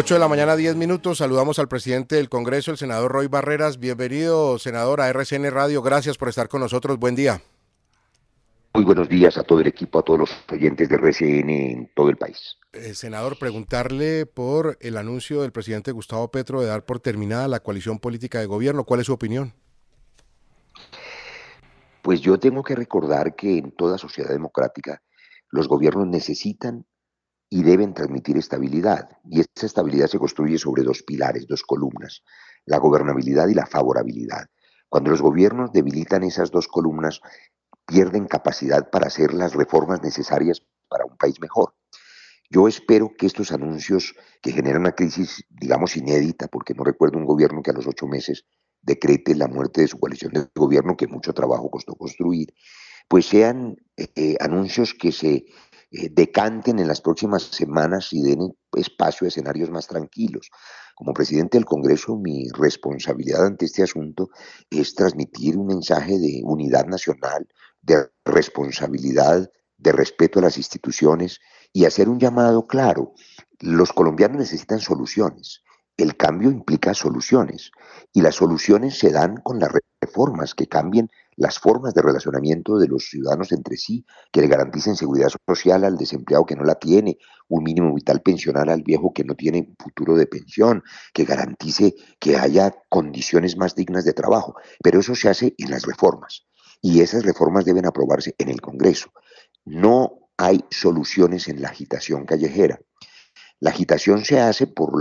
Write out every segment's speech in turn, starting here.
8 de la mañana, 10 minutos. Saludamos al presidente del Congreso, el senador Roy Barreras. Bienvenido, senador, a RCN Radio. Gracias por estar con nosotros. Buen día. Muy buenos días a todo el equipo, a todos los oyentes de RCN en todo el país. Senador, preguntarle por el anuncio del presidente Gustavo Petro de dar por terminada la coalición política de gobierno. ¿Cuál es su opinión? Pues yo tengo que recordar que en toda sociedad democrática los gobiernos necesitan y deben transmitir estabilidad. Y esa estabilidad se construye sobre dos pilares, dos columnas, la gobernabilidad y la favorabilidad. Cuando los gobiernos debilitan esas dos columnas, pierden capacidad para hacer las reformas necesarias para un país mejor. Yo espero que estos anuncios que generan una crisis, digamos, inédita, porque no recuerdo un gobierno que a los 8 meses decrete la muerte de su coalición de gobierno, que mucho trabajo costó construir, pues sean anuncios que se decanten en las próximas semanas y den espacio a escenarios más tranquilos. Como presidente del Congreso, mi responsabilidad ante este asunto es transmitir un mensaje de unidad nacional, de responsabilidad, de respeto a las instituciones y hacer un llamado claro. Los colombianos necesitan soluciones. El cambio implica soluciones y las soluciones se dan con las reformas que cambien las formas de relacionamiento de los ciudadanos entre sí, que le garanticen seguridad social al desempleado que no la tiene, un mínimo vital pensional al viejo que no tiene futuro de pensión, que garantice que haya condiciones más dignas de trabajo. Pero eso se hace en las reformas y esas reformas deben aprobarse en el Congreso. No hay soluciones en la agitación callejera. La agitación se hace por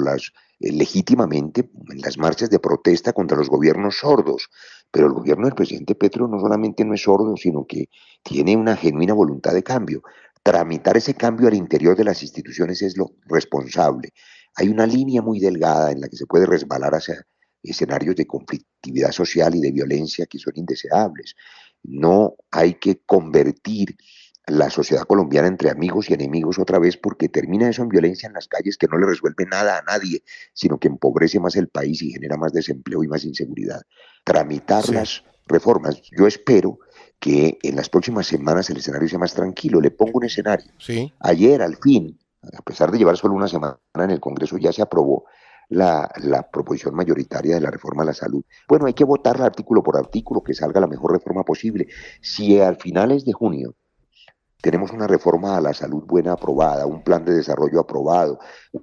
legítimamente en las marchas de protesta contra los gobiernos sordos, pero el gobierno del presidente Petro no solamente no es sordo, sino que tiene una genuina voluntad de cambio. Tramitar ese cambio al interior de las instituciones es lo responsable. Hay una línea muy delgada en la que se puede resbalar hacia escenarios de conflictividad social y de violencia que son indeseables. No hay que convertir la sociedad colombiana entre amigos y enemigos otra vez, porque termina eso en violencia en las calles que no le resuelve nada a nadie, sino que empobrece más el país y genera más desempleo y más inseguridad. Tramitar Sí, las reformas, yo espero que en las próximas semanas el escenario sea más tranquilo. Le pongo un escenario. sí. Ayer, al fin, a pesar de llevar solo una semana en el Congreso, ya se aprobó la proposición mayoritaria de la reforma a la salud. Bueno, hay que votarla artículo por artículo, que salga la mejor reforma posible. Si al finales de junio tenemos una reforma a la salud buena aprobada, un plan de desarrollo aprobado,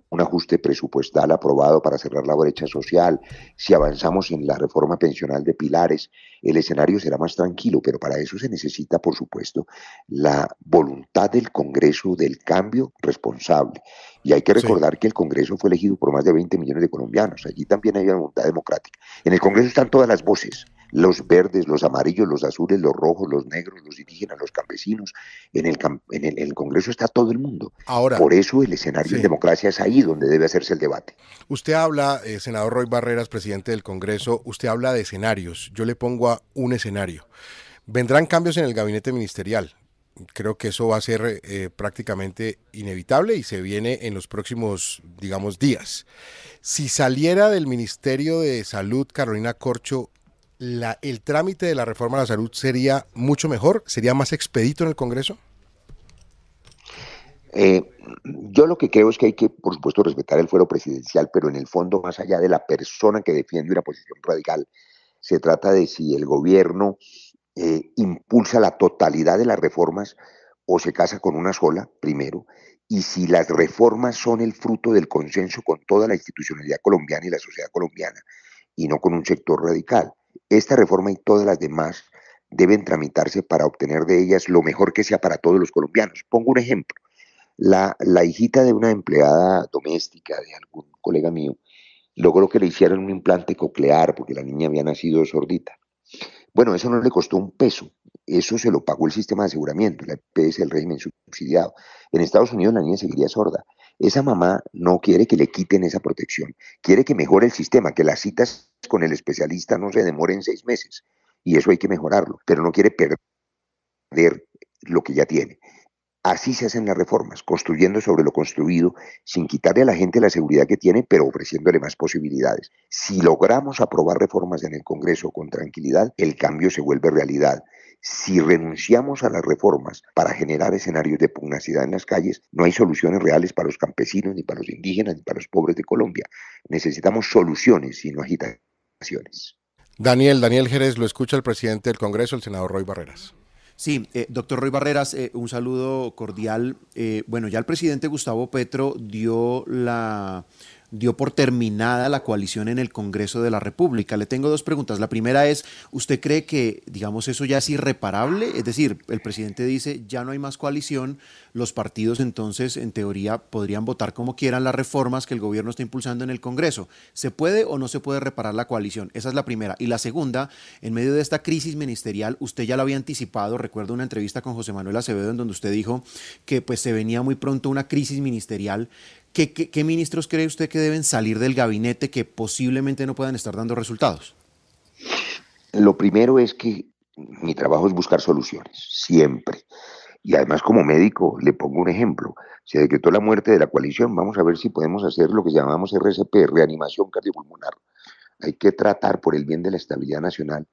un ajuste presupuestal aprobado para cerrar la brecha social. Si avanzamos en la reforma pensional de pilares, el escenario será más tranquilo, pero para eso se necesita, por supuesto, la voluntad del Congreso del cambio responsable. Y hay que Sí. recordar que el Congreso fue elegido por más de 20 millones de colombianos. Allí también hay una voluntad democrática. En el Congreso están todas las voces, los verdes, los amarillos, los azules, los rojos, los negros, los indígenas, los campesinos. En el Congreso está todo el mundo. Ahora, Por eso el escenario en sí. democracia es ahí donde debe hacerse el debate. Usted habla, senador Roy Barreras, presidente del Congreso, usted habla de escenarios. Yo le pongo a un escenario. Vendrán cambios en el gabinete ministerial. Creo que eso va a ser prácticamente inevitable y se viene en los próximos, digamos, días. Si saliera del Ministerio de Salud Carolina Corcho, el trámite de la reforma a la salud sería mucho mejor, sería más expedito en el Congreso. Eh, yo lo que creo es que hay que, por supuesto, respetar el fuero presidencial, pero en el fondo, más allá de la persona que defiende una posición radical, se trata de si el gobierno impulsa la totalidad de las reformas o se casa con una sola, primero, y si las reformas son el fruto del consenso con toda la institucionalidad colombiana y la sociedad colombiana, y no con un sector radical. Esta reforma y todas las demás deben tramitarse para obtener de ellas lo mejor que sea para todos los colombianos. Pongo un ejemplo. La hijita de una empleada doméstica de algún colega mío logró que le hicieran un implante coclear porque la niña había nacido sordita. Bueno, eso no le costó un peso, eso se lo pagó el sistema de aseguramiento, la EPS, el régimen subsidiado. En Estados Unidos la niña seguiría sorda. Esa mamá no quiere que le quiten esa protección, quiere que mejore el sistema, que las citas con el especialista no se demoren 6 meses. Y eso hay que mejorarlo, pero no quiere perder lo que ya tiene. Así se hacen las reformas, construyendo sobre lo construido, sin quitarle a la gente la seguridad que tiene, pero ofreciéndole más posibilidades. Si logramos aprobar reformas en el Congreso con tranquilidad, el cambio se vuelve realidad. Si renunciamos a las reformas para generar escenarios de pugnacidad en las calles, no hay soluciones reales para los campesinos, ni para los indígenas, ni para los pobres de Colombia. Necesitamos soluciones y no agitaciones. Daniel Jerez, lo escucha el presidente del Congreso, el senador Roy Barreras. Sí, doctor Roy Barreras, un saludo cordial. Bueno, ya el presidente Gustavo Petro dio por terminada la coalición en el Congreso de la República. Le tengo dos preguntas. La primera es, ¿usted cree que, digamos, eso ya es irreparable? Es decir, el presidente dice, ya no hay más coalición, los partidos entonces, en teoría, podrían votar como quieran las reformas que el gobierno está impulsando en el Congreso. ¿Se puede o no se puede reparar la coalición? Esa es la primera. Y la segunda, en medio de esta crisis ministerial, usted ya lo había anticipado, recuerdo una entrevista con José Manuel Acevedo en donde usted dijo que pues se venía muy pronto una crisis ministerial. ¿Qué ministros cree usted que deben salir del gabinete que posiblemente no puedan estar dando resultados? Lo primero es que mi trabajo es buscar soluciones, siempre. Y además como médico le pongo un ejemplo. Se decretó la muerte de la coalición. Vamos a ver si podemos hacer lo que llamamos RCP, reanimación cardiopulmonar. Hay que tratar por el bien de la estabilidad nacional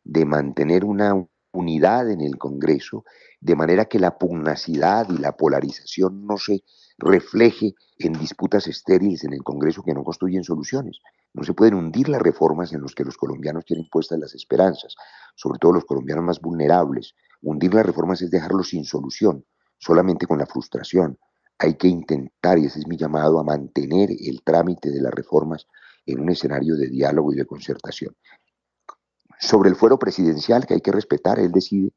de mantener una unidad en el Congreso, de manera que la pugnacidad y la polarización no se refleje en disputas estériles en el Congreso que no construyen soluciones. No se pueden hundir las reformas en las que los colombianos tienen puestas las esperanzas, sobre todo los colombianos más vulnerables. Hundir las reformas es dejarlos sin solución, solamente con la frustración. Hay que intentar, y ese es mi llamado, a mantener el trámite de las reformas en un escenario de diálogo y de concertación. Sobre el fuero presidencial, que hay que respetar, él decide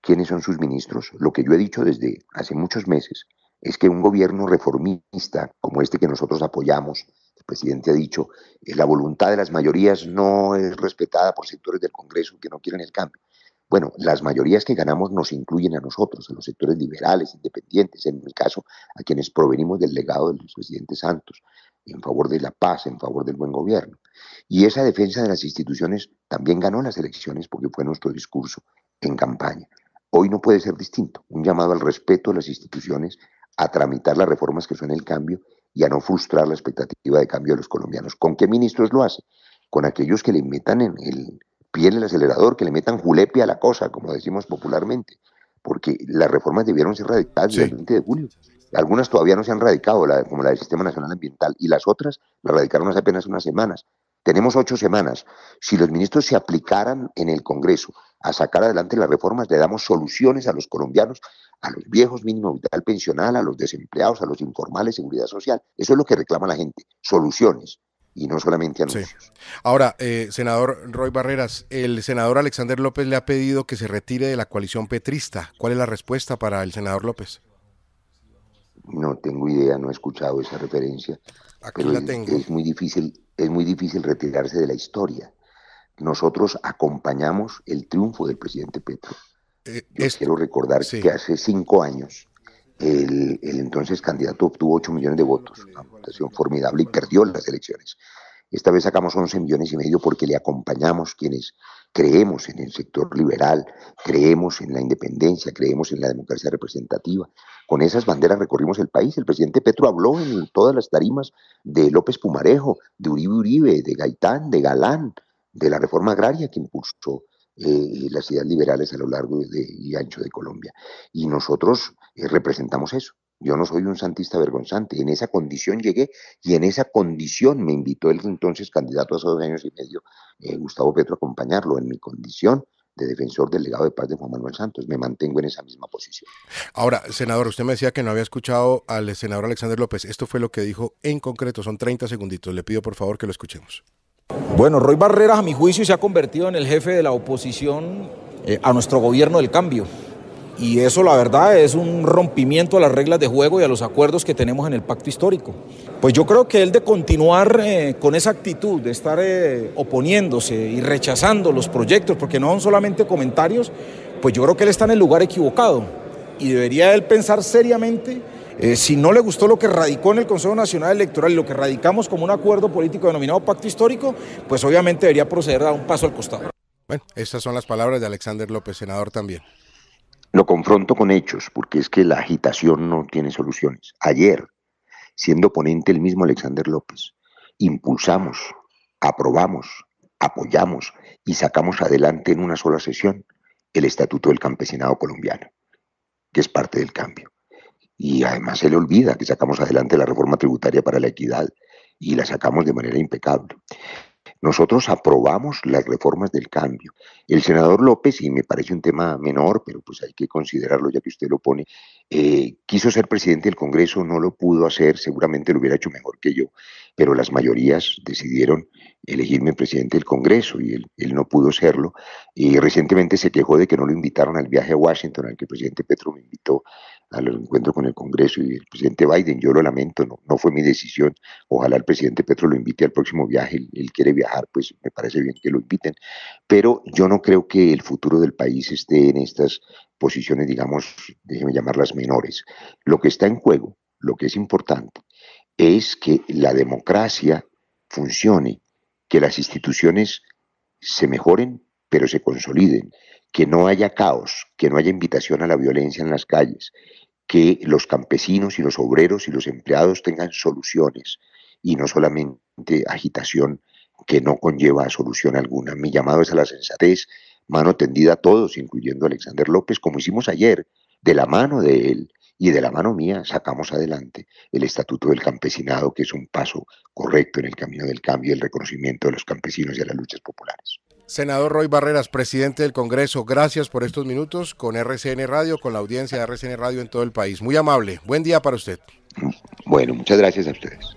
quiénes son sus ministros. Lo que yo he dicho desde hace muchos meses es que un gobierno reformista como este que nosotros apoyamos, el presidente ha dicho, la voluntad de las mayorías no es respetada por sectores del Congreso que no quieren el cambio. Bueno, las mayorías que ganamos nos incluyen a nosotros, a los sectores liberales, independientes, en mi caso, a quienes provenimos del legado del presidente Santos, en favor de la paz, en favor del buen gobierno. Y esa defensa de las instituciones también ganó las elecciones porque fue nuestro discurso en campaña. Hoy no puede ser distinto, un llamado al respeto de las instituciones, a tramitar las reformas que son el cambio y a no frustrar la expectativa de cambio de los colombianos. ¿Con qué ministros lo hace? Con aquellos que le metan en el pie en el acelerador, que le metan julepe a la cosa, como decimos popularmente, porque las reformas debieron ser radicadas desde el 20 de julio. Algunas todavía no se han radicado, como la del Sistema Nacional Ambiental, y las otras las radicaron hace apenas unas semanas. Tenemos 8 semanas. Si los ministros se aplicaran en el Congreso a sacar adelante las reformas, le damos soluciones a los colombianos, a los viejos, mínimo vital pensional, a los desempleados, a los informales, seguridad social. Eso es lo que reclama la gente, soluciones y no solamente anuncios. Sí. Ahora, senador Roy Barreras, el senador Alexander López le ha pedido que se retire de la coalición petrista. ¿Cuál es la respuesta para el senador López? No tengo idea, no he escuchado esa referencia. Aquí pero la tengo. Es muy difícil retirarse de la historia. Nosotros acompañamos el triunfo del presidente Petro. Quiero recordar que hace 5 años el entonces candidato obtuvo 8 millones de votos, una votación formidable, y perdió las elecciones. Esta vez sacamos 11 millones y medio porque le acompañamos quienes creemos en el sector liberal, creemos en la independencia, creemos en la democracia representativa. Con esas banderas recorrimos el país. El presidente Petro habló en todas las tarimas de López Pumarejo, de Uribe, de Gaitán, de Galán, de la reforma agraria que impulsó las ideas liberales a lo largo y ancho de Colombia. Y nosotros representamos eso. Yo no soy un santista vergonzante. En esa condición llegué y en esa condición me invitó el entonces candidato hace 2 años y medio, Gustavo Petro, a acompañarlo en mi condición de defensor del legado de paz de Juan Manuel Santos. Me mantengo en esa misma posición. Ahora, senador, usted me decía que no había escuchado al senador Alexander López. Esto fue lo que dijo en concreto, son 30 segunditos. Le pido por favor que lo escuchemos. Bueno, Roy Barreras, a mi juicio, se ha convertido en el jefe de la oposición a nuestro gobierno del cambio. Y eso, la verdad, es un rompimiento a las reglas de juego y a los acuerdos que tenemos en el pacto histórico. Pues yo creo que él, de continuar con esa actitud, de estar oponiéndose y rechazando los proyectos, porque no son solamente comentarios, pues yo creo que él está en el lugar equivocado. Y debería él pensar seriamente, si no le gustó lo que radicó en el Consejo Nacional Electoral y lo que radicamos como un acuerdo político denominado pacto histórico, pues obviamente debería proceder a dar un paso al costado. Bueno, estas son las palabras de Alexander López, senador también. Lo confronto con hechos, porque es que la agitación no tiene soluciones. Ayer, siendo ponente el mismo Alexander López, impulsamos, aprobamos, apoyamos y sacamos adelante en una sola sesión el Estatuto del Campesinado colombiano, que es parte del cambio. Y además se le olvida que sacamos adelante la reforma tributaria para la equidad y la sacamos de manera impecable. Nosotros aprobamos las reformas del cambio. El senador López, y me parece un tema menor, pero pues hay que considerarlo ya que usted lo pone, quiso ser presidente del Congreso, no lo pudo hacer, seguramente lo hubiera hecho mejor que yo, pero las mayorías decidieron elegirme presidente del Congreso y él no pudo serlo. Y recientemente se quejó de que no lo invitaron al viaje a Washington al que el presidente Petro me invitó al encuentro con el Congreso y el presidente Biden. Yo lo lamento, no fue mi decisión. Ojalá el presidente Petro lo invite al próximo viaje. Él quiere viajar, pues me parece bien que lo inviten. Pero yo no creo que el futuro del país esté en estas posiciones, digamos, déjeme llamarlas menores. Lo que está en juego, lo que es importante, es que la democracia funcione, que las instituciones se mejoren, pero se consoliden, que no haya caos, que no haya invitación a la violencia en las calles, que los campesinos y los obreros y los empleados tengan soluciones y no solamente agitación que no conlleva solución alguna. Mi llamado es a la sensatez, mano tendida a todos, incluyendo a Alexander López, como hicimos ayer, de la mano de él y de la mano mía sacamos adelante el Estatuto del Campesinado, que es un paso correcto en el camino del cambio y el reconocimiento de los campesinos y de las luchas populares. Senador Roy Barreras, presidente del Congreso, gracias por estos minutos con RCN Radio, con la audiencia de RCN Radio en todo el país. Muy amable. Buen día para usted. Bueno, muchas gracias a ustedes.